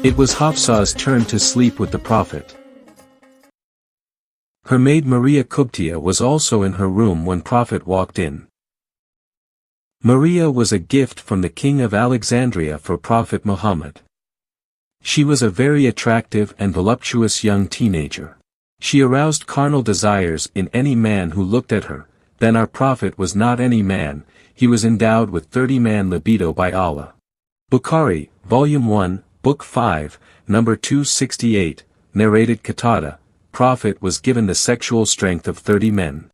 It was Hafsa's turn to sleep with the Prophet. Her maid Maria Kubtia was also in her room when Prophet walked in. Maria was a gift from the king of Alexandria for Prophet Muhammad. She was a very attractive and voluptuous young teenager. She aroused carnal desires in any man who looked at her. Then our Prophet was not any man, he was endowed with 30-man libido by Allah. Bukhari, Volume 1, Book 5, Number 268, narrated Qatada, Prophet was given the sexual strength of 30 men.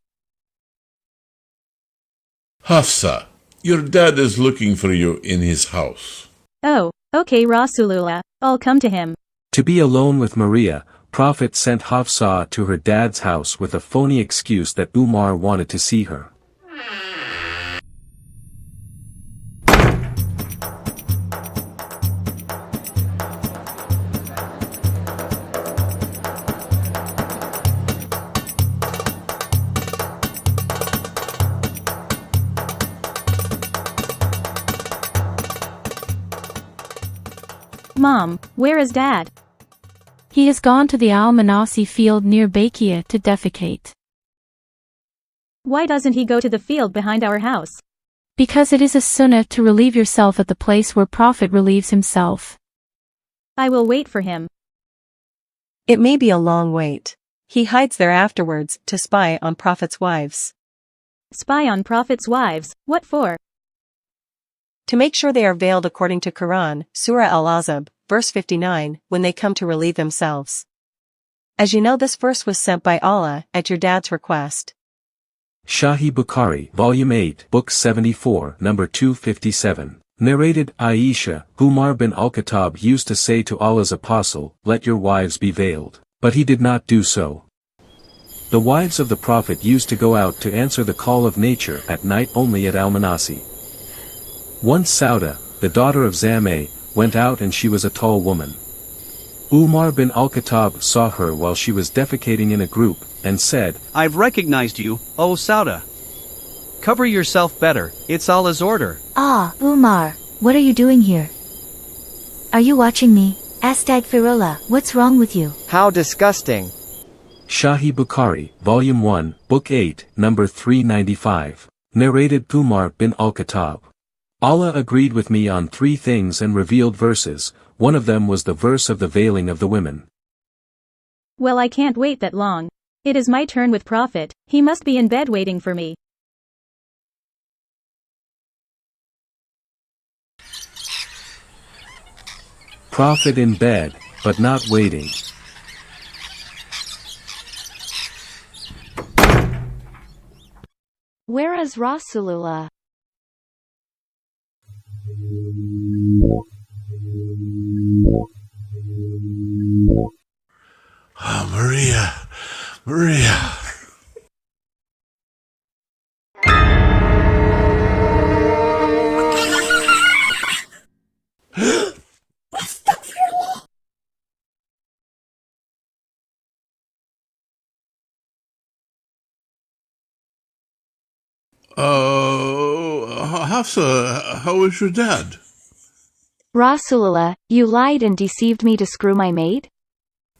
Hafsa, your dad is looking for you in his house. Oh, okay Rasulullah, I'll come to him. To be alone with Maria, Prophet sent Hafsa to her dad's house with a phony excuse that Umar wanted to see her. Mom, where is Dad? He has gone to the Al-Manasi field near Bakia to defecate. Why doesn't he go to the field behind our house? Because it is a sunnah to relieve yourself at the place where Prophet relieves himself. I will wait for him. It may be a long wait. He hides there afterwards to spy on Prophet's wives. Spy on Prophet's wives, what for? To make sure they are veiled according to Quran, Surah Al-Ahzab, verse 59, when they come to relieve themselves. As you know, this verse was sent by Allah at your dad's request. Sahih Bukhari, Volume 8, Book 74, Number 257, narrated Aisha, Umar bin al-Khattab used to say to Allah's apostle, "Let your wives be veiled," but he did not do so. The wives of the Prophet used to go out to answer the call of nature at night only at Al-Manasi. Once Sauda, the daughter of Zameh, went out and she was a tall woman. Umar bin al-Khattab saw her while she was defecating in a group, and said, "I've recognized you, O Sauda. Cover yourself better, it's Allah's order." Ah, Umar, what are you doing here? Are you watching me? Astaghfirullah, what's wrong with you? How disgusting. Sahih Bukhari, Volume 1, Book 8, Number 395, narrated Umar bin al-Khattab. Allah agreed with me on 3 things and revealed verses. One of them was the verse of the veiling of the women. Well, I can't wait that long. It is my turn with Prophet, he must be in bed waiting for me. Prophet in bed, but not waiting. Where is Rasulullah? Ah, Maria, Maria. Hafsa, how is your dad? Rasulullah, you lied and deceived me to screw my maid?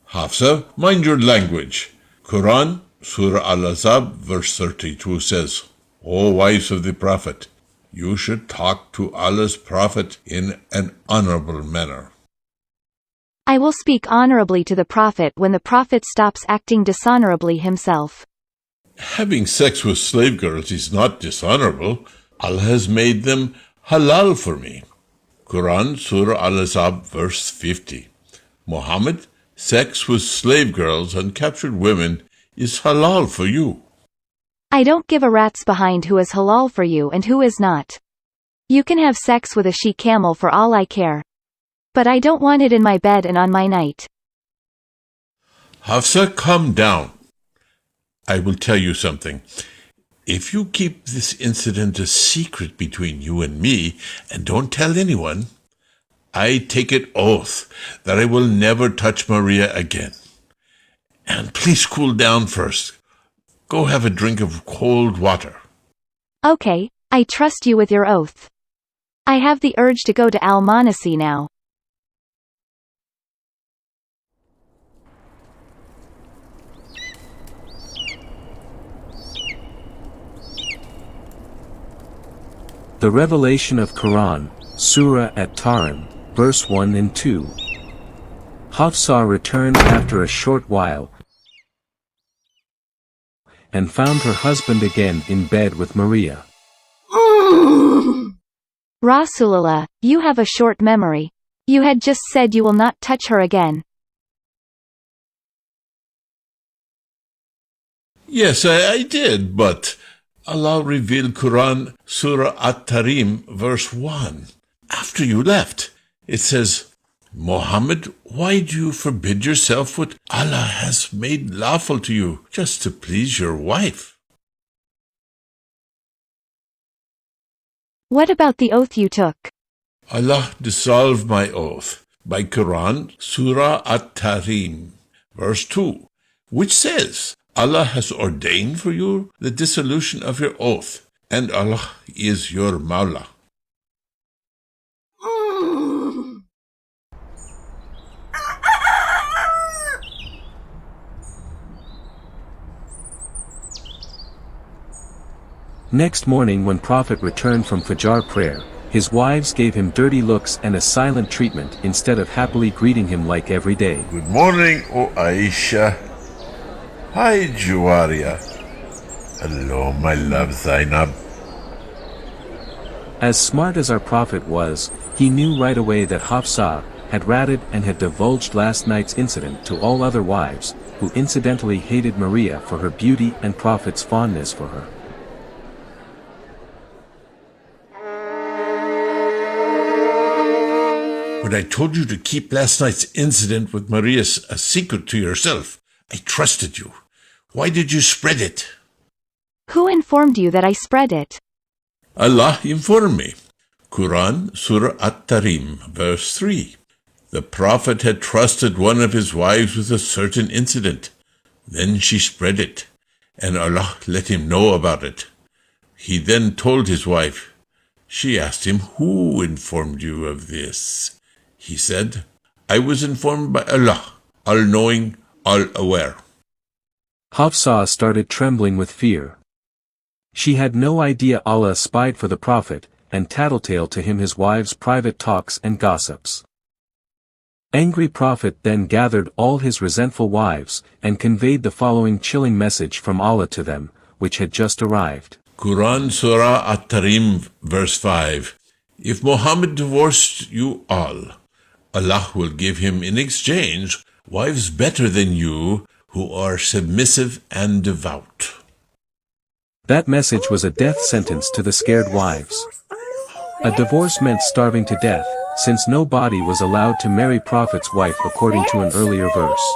Hafsa, mind your language. Quran, Surah Al-Ahzab, verse 32 says, "O wives of the Prophet, you should talk to Allah's Prophet in an honorable manner." I will speak honorably to the Prophet when the Prophet stops acting dishonorably himself. Having sex with slave girls is not dishonorable. Allah has made them halal for me. Quran, Surah Al-Ahzab, verse 50. Muhammad, sex with slave girls and captured women is halal for you. I don't give a rat's behind who is halal for you and who is not. You can have sex with a she-camel for all I care. But I don't want it in my bed and on my night. Hafsa, calm down. I will tell you something. If you keep this incident a secret between you and me, and don't tell anyone, I take it oath that I will never touch Maria again. And please cool down first. go have a drink of cold water. Okay, I trust you with your oath. I have the urge to go to Al-Manasi now. The revelation of Quran, Surah at-Tarim, verse 1 and 2. Hafsah returned after a short while and found her husband again in bed with Maria. Rasulullah, you have a short memory. You had just said you will not touch her again. Yes, I did, but Allah revealed Quran, Surah at-Tarim, verse 1. After you left, it says, Muhammad, why do you forbid yourself what Allah has made lawful to you, just to please your wife? What about the oath you took? Allah dissolved my oath by Quran, Surah at-Tarim, verse 2, which says, Allah has ordained for you the dissolution of your oath, and Allah is your Mawla. Next morning when Prophet returned from Fajr prayer, his wives gave him dirty looks and a silent treatment instead of happily greeting him like every day. Good morning, O Aisha. Hi, Juwaria. Hello, my love Zainab. As smart as our Prophet was, he knew right away that Hafsah had ratted and had divulged last night's incident to all other wives, who incidentally hated Maria for her beauty and Prophet's fondness for her. When I told you to keep last night's incident with Maria a secret to yourself, I trusted you. Why did you spread it? Who informed you that I spread it? Allah informed me. Quran, Surah at-Tarim, verse 3. The Prophet had trusted one of his wives with a certain incident. Then she spread it, and Allah let him know about it. He then told his wife. She asked him, who informed you of this? He said, I was informed by Allah, all-knowing, all-aware. Hafsah started trembling with fear. She had no idea Allah spied for the Prophet, and tattletaled to him his wives' private talks and gossips. Angry Prophet then gathered all his resentful wives, and conveyed the following chilling message from Allah to them, which had just arrived. Quran, Surah at-Tarim, verse 5. If Muhammad divorced you all, Allah will give him in exchange wives better than you, who are submissive and devout. That message was a death sentence to the scared wives. A divorce meant starving to death, since no body was allowed to marry Prophet's wife according to an earlier verse.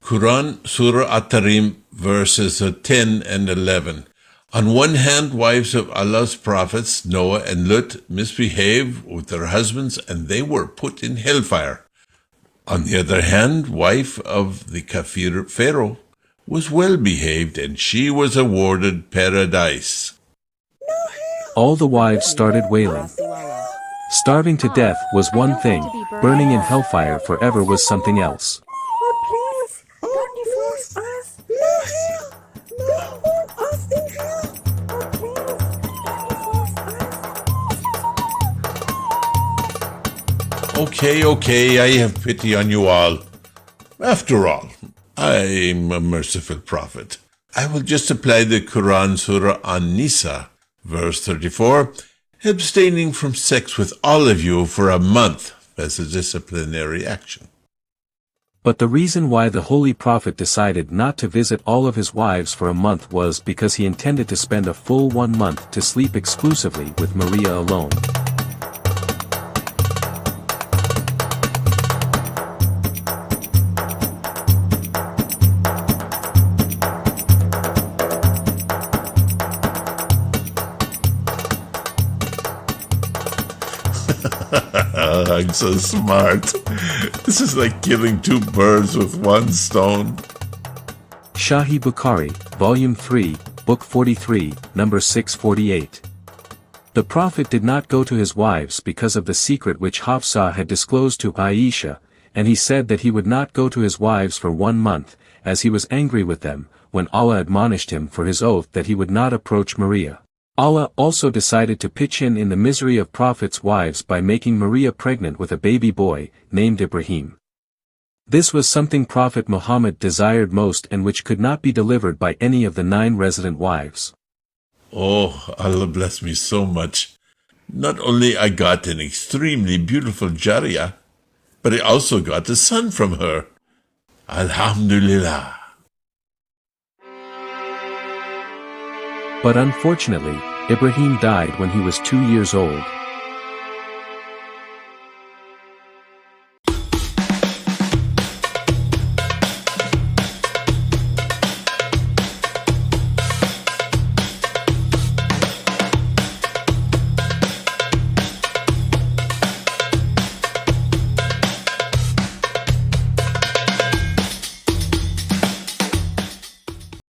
Quran, Surah at-Tarim, verses 10 and 11. On one hand, wives of Allah's prophets, Noah and Lut, misbehaved with their husbands, and they were put in hellfire. On the other hand, wife of the Kafir Pharaoh was well behaved, and she was awarded paradise. All the wives started wailing. Starving to death was one thing, burning in hellfire forever was something else. Okay, I have pity on you all. After all, I'm a merciful prophet. I will just apply the Quran Surah An-Nisa, verse 34, abstaining from sex with all of you for a month as a disciplinary action. But the reason why the Holy Prophet decided not to visit all of his wives for a month was because he intended to spend a full 1 month to sleep exclusively with Maria alone. I'm so smart. This is like killing 2 birds with 1 stone. Shahi Bukhari, Volume 3, Book 43, number 648. The Prophet did not go to his wives because of the secret which Hafsa had disclosed to Aisha, and he said that he would not go to his wives for 1 month, as he was angry with them, when Allah admonished him for his oath that he would not approach Maria. Allah also decided to pitch in the misery of Prophet's wives by making Maria pregnant with a baby boy, named Ibrahim. This was something Prophet Muhammad desired most and which could not be delivered by any of the 9 resident wives. Oh, Allah bless me so much. Not only I got an extremely beautiful Jariyah, but I also got a son from her. Alhamdulillah. But unfortunately, Ibrahim died when he was 2 years old,